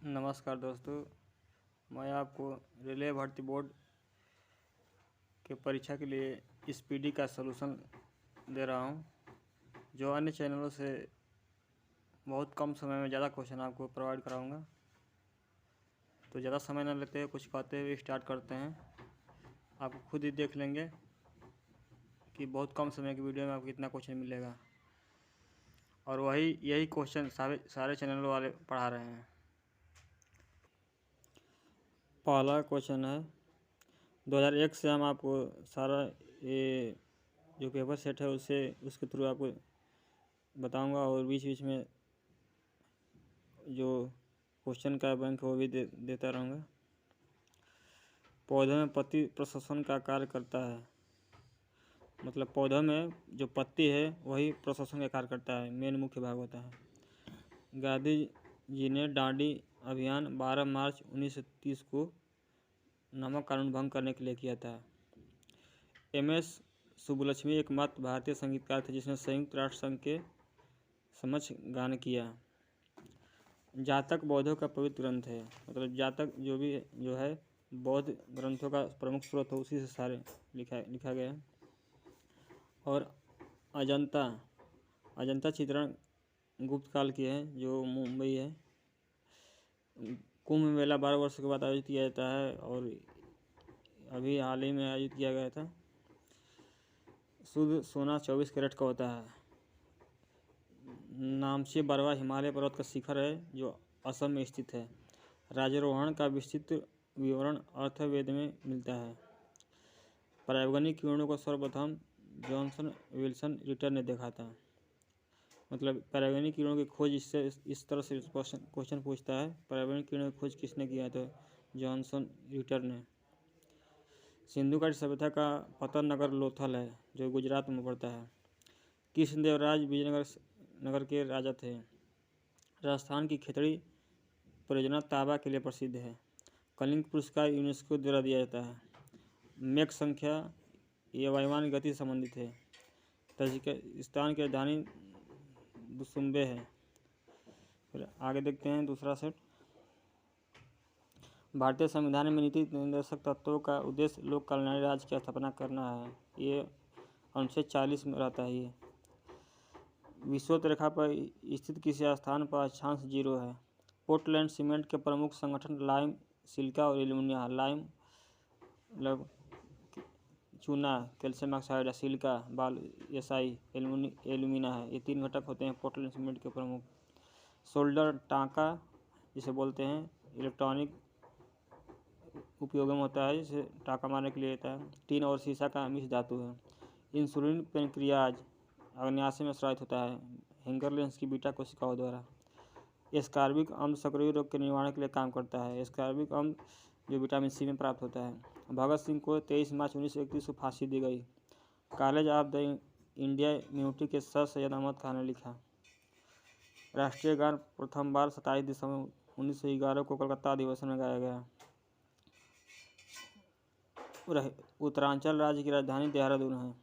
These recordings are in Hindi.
नमस्कार दोस्तों, मैं आपको रेलवे भर्ती बोर्ड के परीक्षा के लिए स्पीडी का सलूशन दे रहा हूं, जो अन्य चैनलों से बहुत कम समय में ज़्यादा क्वेश्चन आपको प्रोवाइड कराऊंगा। तो ज़्यादा समय न लेते हुए कुछ कहते हुए स्टार्ट करते हैं। आप खुद ही देख लेंगे कि बहुत कम समय की वीडियो में आपको कितना क्वेश्चन मिलेगा, और यही क्वेश्चन सारे चैनल वाले पढ़ा रहे हैं। पहला क्वेश्चन है 2001 से हम आपको सारा ये जो पेपर सेट है उसके थ्रू आपको बताऊंगा, और बीच बीच में जो क्वेश्चन का बैंक है वो भी देता रहूँगा। पौधों में पत्ती प्रशासन का कार्य करता है, मतलब पौधों में जो पत्ती है वही प्रशासन का कार्य करता है, मेन मुख्य भाग होता है। गांधी जी ने दांडी अभियान 12 मार्च 1930 को नमक कानून भंग करने के लिए किया था। MS सुब्बुलक्ष्मी एकमात्र भारतीय संगीतकार थे जिसने संयुक्त राष्ट्र संघ के समक्ष गान किया। जातक बौद्धों का पवित्र ग्रंथ है, मतलब जातक जो है बौद्ध ग्रंथों का प्रमुख स्रोत है, उसी से सारे लिखा गया है। और अजंता चित्रण गुप्त काल की है, जो मुंबई है। कुंभ मेला 12 वर्ष के बाद आयोजित किया जाता है, और अभी हाल ही में आयोजित किया गया था। शुद्ध सोना 24 कैरेट का होता है। नामची बरवा हिमालय पर्वत का शिखर है जो असम में स्थित है। राजारोहण का विस्तृत विवरण अर्थवेद में मिलता है। परावैंगनिक किरणों को सर्वप्रथम जॉनसन विल्सन रिटर ने देखा था। मतलब परावैंगनिक किरणों की खोज इस तरह से क्वेश्चन पूछता है, परावैंगनिक किरणों की खोज किसने किया? तो जॉनसन रिटर ने। सिंधु घाटी सभ्यता का पतन नगर लोथल है, जो गुजरात में पड़ता है। कृष्णदेवराय विजयनगर के राजा थे। राजस्थान की खेतड़ी परियोजना तांबा के लिए प्रसिद्ध है। कलिंग पुरस्कार यूनेस्को द्वारा दिया जाता है। मैक संख्या ये वायुयान गति से संबंधित है। तजिकिस्तान की राजधानी दुशुंबे है। फिर आगे देखते हैं दूसरा सेट। भारतीय संविधान में नीति निर्देशक तत्वों का उद्देश्य लोक कल्याणी राज्य की स्थापना करना है। ये अनुच्छेद 40 में रहता है। ये विषुवत रेखा पर स्थित किसी स्थान पर अक्षांश 0 है। पोर्टलैंड सीमेंट के प्रमुख संगठन लाइम, सिलिका और एल्यूमिनियम। लाइम मतलब चूना, calcium oxide, silica SI, alumina है। ये 3 घटक होते हैं पोर्टलैंड सीमेंट के प्रमुख। सोल्डर टाँका जिसे बोलते हैं, इलेक्ट्रॉनिक उपयोग में होता है, जिसे टाँका मारने के लिए होता है। टीन और सीसा का मिश्र धातु है। इंसुलिन पेनक्रियाज अग्न्याशय में स्रावित होता है, हेंगरलेंस की बीटा कोशिकाओं द्वारा। एस्कॉर्बिक अम्ल सक्रिय रोग के निवारण के लिए काम करता है। एस्कॉर्बिक अम्ल जो विटामिन C में प्राप्त होता है। भगत सिंह को 23 मार्च 1931 को फांसी दी गई। College of the India unity के सर सैयद अहमद खान ने लिखा। राष्ट्रीय गान प्रथम बार 27 दिसंबर 1911 को कलकत्ता अधिवेशन में गाया गया। उत्तरांचल राज्य की राजधानी देहरादून है।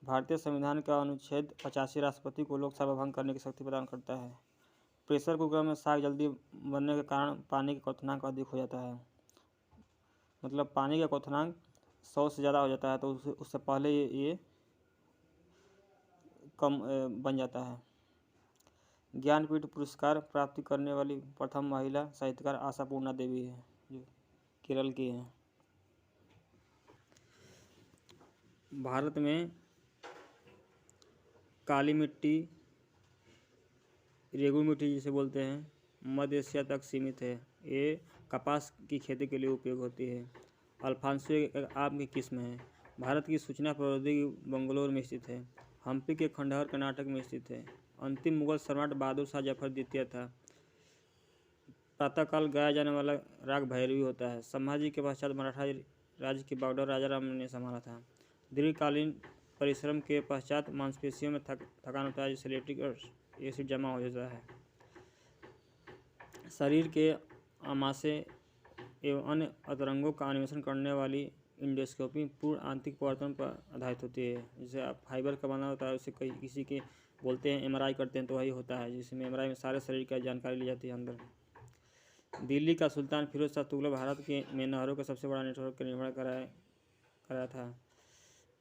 भारतीय संविधान का अनुच्छेद 85 राष्ट्रपति को लोकसभा भंग करने की शक्ति प्रदान करता है। प्रेशर कुकर में साग जल्दी बनने के कारण पानी का क्वथनांक अधिक हो जाता है। मतलब पानी का क्वथनांक 100 से ज़्यादा हो जाता है, तो उससे पहले ये कम बन जाता है। ज्ञानपीठ पुरस्कार प्राप्ति करने वाली प्रथम महिला साहित्यकार आशापूर्णा देवी है, जो केरल की है। भारत में काली मिट्टी, रेगू मिट्टी जिसे बोलते हैं, मध्य एशिया तक सीमित है। ये कपास की खेती के लिए उपयोग होती है। अल्फांसो एक आम की किस्म है। भारत की सूचना प्रौद्योगिकी बेंगलोर में स्थित है। हम्पी के खंडहर कर्नाटक में स्थित है। अंतिम मुगल सम्राट बहादुर शाह जफर द्वितीय था। प्रातःकाल गाया जाने वाला राग भैरवी होता है। संभाजी के पश्चात मराठा राज्य की बागडोर राजाराम ने संभाला था। दीर्घकालीन परिश्रम के पश्चात मांसपेशियों में थकान होता है, जिससे लैक्टिक एसिड जमा हो जाता है। शरीर के आमाशय एवं अन्य अतरंगों का अन्वेषण करने वाली इंडोस्कोपी पूर्ण आंतरिक परिवर्तन पर आधारित होती है। जैसे आप फाइबर का बना होता है, उसे किसी के बोलते हैं MRI करते हैं, तो वही होता है, जिसमें MRI में सारे शरीर की जानकारी ली जाती है अंदर। दिल्ली का सुल्तान फिरोज शाह तुगलक भारत में नहरों का सबसे बड़ा नेटवर्क का निर्माण कराया था।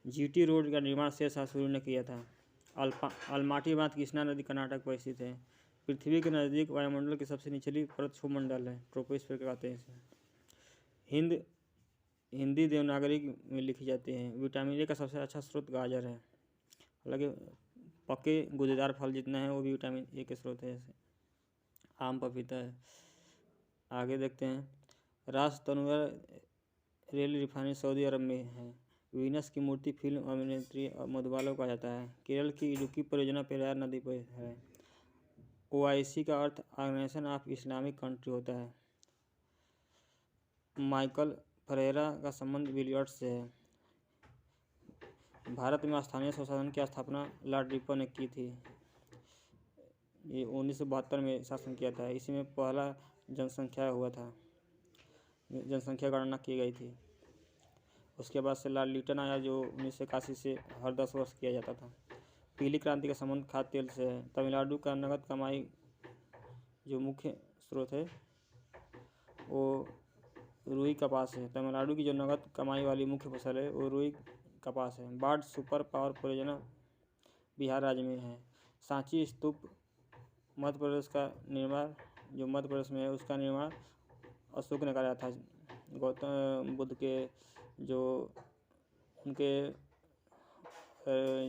जीटी रोड का निर्माण शेर शाह सूरी ने किया था। अलमाटी बांध कृष्णा नदी कर्नाटक पर स्थित है। पृथ्वी के नज़दीक वायुमंडल की सबसे निचली परत क्षोभमंडल है, ट्रोपोस्फीयर कहते हैं इसे। हिंदी देवनागरी में लिखी जाती है। विटामिन ए का सबसे अच्छा स्रोत गाजर है। हालांकि पके गूदेदार फल जितना है वो भी विटामिन ए के स्रोत है। जैसे आम, पपीता है। आगे देखते हैं। रास तनुवर रेल रिफाइनरी सऊदी अरब में है। वीनस की मूर्ति फिल्म अभिनेत्री मधुबाला को कहा जाता है। केरल की इडुक्की परियोजना पेरियार नदी पर है। OIC का अर्थ ऑर्गेनाइजेशन ऑफ इस्लामिक कंट्री होता है। माइकल फरेरा का संबंध बिलियर्ड्स से है। भारत में स्थानीय स्वशासन की स्थापना लॉर्ड रिपन ने की थी। ये 1972 में शासन किया था। इसी में पहला जनसंख्या हुआ था, जनसंख्या गणना की गई थी। उसके बाद से लॉर्ड लिटन आया जो 1981 से हर 10 वर्ष किया जाता था। पीली क्रांति का संबंध खाद्य तेल से है। तमिलनाडु का नगद कमाई जो मुख्य स्रोत है वो रुई कपास है। तमिलनाडु की जो नगद कमाई वाली मुख्य फसल है वो रुई कपास है। बाढ़ सुपर पावर परियोजना बिहार राज्य में है। सांची स्तूप मध्य प्रदेश का निर्माण जो मध्य प्रदेश में है उसका निर्माण अशोक ने कराया था। गौतम बुद्ध के जो उनके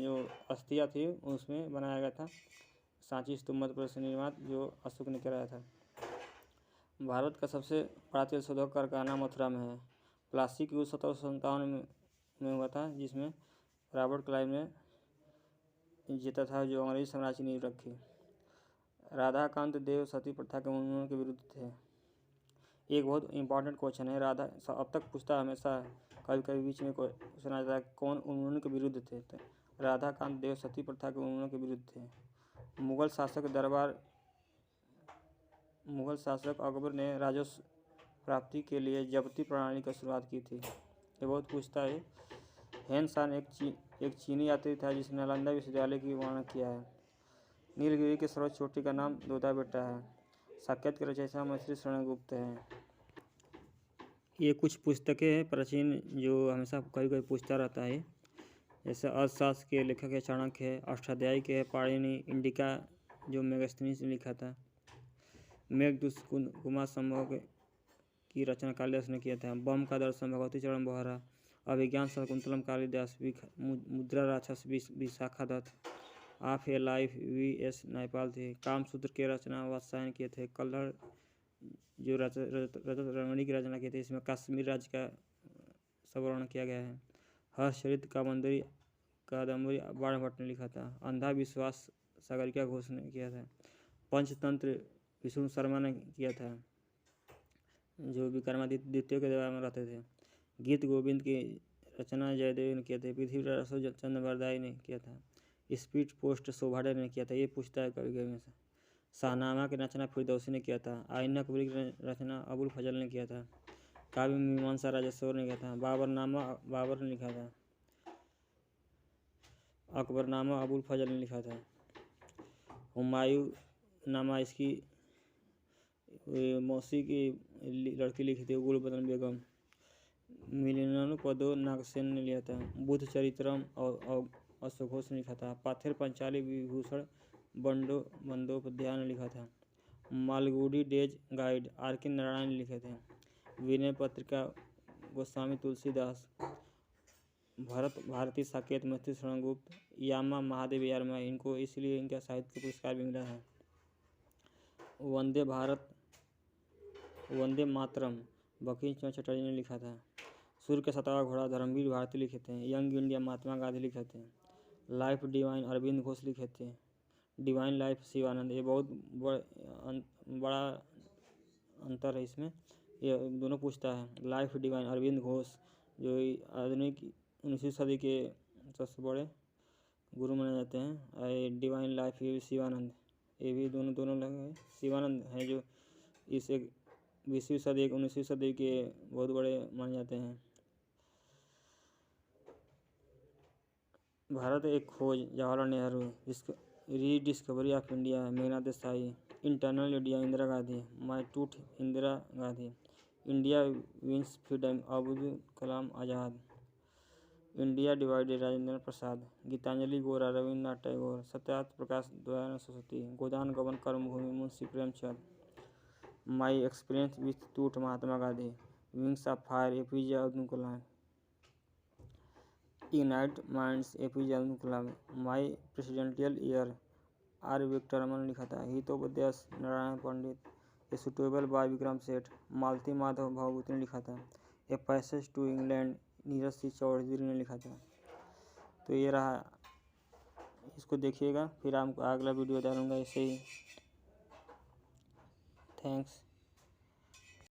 जो अस्थियाँ थी उसमें बनाया गया था। सांची स्तूप मध्य प्रदेश से निर्माण जो अशोक ने कराया था। भारत का सबसे बड़ा तेल शोधक कारखाना मथुरा में है। प्लास्टिक यूज 1757 में हुआ था जिसमें रॉबर्ट क्लाइव ने जीता था जो अंग्रेजी साम्राज्य की नींव रखी। राधाकांत देव सती प्रथा के उन्मूलन के विरुद्ध थे। एक बहुत इंपॉर्टेंट क्वेश्चन है। अब तक पूछता हमेशा, कभी कभी बीच में क्वेश्चन आ जाता है कौन उन्मूलन के विरुद्ध थे। तो राधाकांत देव सती प्रथा के उन्मूलन के विरुद्ध थे। मुगल शासक अकबर ने राजस्व प्राप्ति के लिए जब्ती प्रणाली की शुरुआत की थी। ये बहुत पूछता है। हेन सान एक चीनी यात्री था जिसने नालंदा विश्वविद्यालय की वर्णन किया है। नीलगिरी की सर्वोच्च चोटी का नाम दोदा बेटा है। साकेत के रचयिता मैथिली शरण गुप्त हैं। ये कुछ पुस्तकें हैं प्राचीन जो हमेशा कभी कभी पूछता रहता है। जैसे अर्थशास्त्र के लेखक है चाणक्य है। अष्टाध्यायी के है पाणिनि। इंडिका जो मेगास्थनीज ने लिखा था। मेघदूत कुमार संभव की रचना कालिदास ने किया था। बम का दर्शन भगवती चरण बोहरा। अभिज्ञान Shakuntalam Kalidasa. Mudrarakshasa Vishakhadatta. Of a life VS Naipaul थे। कामसूत्र के रचना वात्स्यायन किए थे। कल्हड़ जो रजत रमणी की रचना की थी। इसमें कश्मीर राज्य का संवर्णन किया गया है। हर्षचरित कादम्बरी बाणभट्ट ने लिखा था। अंधा विश्वास सागरिका घोष ने किया था। पंचतंत्र विष्णु शर्मा ने किया था जो विक्रमादित्य द्वितीय के दरबार में रहते थे। गीत गोविंद की रचना जयदेव ने किया था। पृथ्वी चंद्र बरदाई ने किया था। स्पीड पोस्ट शोभाडे ने किया था। ये पूछता है कभी कभी में से। शाहनामा की रचना फिरदौसी ने किया था। आईना कबीर की रचना अबुल फजल ने किया था। काव्य मीमांसा राजस्वर ने किया था। बाबरनामा बाबर ने लिखा था। अकबरनामा अबुल फजल ने लिखा था। हुमायूं नामा इसकी मौसी की लड़की लिखी थी गुलबदन बेगम। मिलियनोपदो नागसेन ने लिया था। बुद्ध चरित्रम और अशोघोष ने लिखा था। पाथेर पंचाली विभूषण बंदोपाध्याय ने लिखा था। Malgudi days guide RK Narayan ने लिखे थे। विनय पत्रिका गोस्वामी तुलसीदास। भारती साकेत मैथिली शरण गुप्त। यामा महादेव यारमा। इनको इसलिए इनका साहित्य पुरस्कार भी मिला है। वंदे मातरम बंकिम चंद्र चटर्जी ने लिखा था। सूर्य का 7वां घोड़ा धर्मवीर भारती लिखे थे। यंग इंडिया महात्मा गांधी लिखे थे। लाइफ डिवाइन अरविंद घोष लिखे थे। Divine life Shivanand. ये बहुत बड़ा अंतर है इसमें। ये दोनों पूछता है। लाइफ डिवाइन अरविंद घोष जो आधुनिक 19वीं सदी के सबसे बड़े गुरु माने जाते हैं। डिवाइन लाइफ ये शिवानंद। ये भी दोनों लोग हैं। शिवानंद हैं जो इस 20वीं सदी 19वीं सदी के बहुत बड़े माने जाते हैं। Bharat Ek Khoj Jawaharlal Nehru rediscovery of India Meghnad Desai. Internal India Indira Gandhi. My टूथ Indira Gandhi. India wins freedom Abdul Kalam Azad. India divided Rajendra Prasad. Gitanjali Gora Rabindranath Tagore. Satyarth Prakash Dayanand Saraswati. Godan Gaban Karmabhoomi Munshi Premchand. My experience with टूथ Mahatma Gandhi. Wings of fire APJ Abdul Kalam. Ignite minds APJ Abdul Kalam. My presidential year R Vikraman लिखा था। Hitopadesha Narayan Pandit. A suitable boy Vikram Seth. Malati Madhav Bhavabhuti ने लिखा था। A passage to England Neeraj Singh Chaudhary ने लिखा था। तो ये रहा, इसको देखिएगा, फिर आपको अगला वीडियो डालूंगा ऐसे ही। थैंक्स।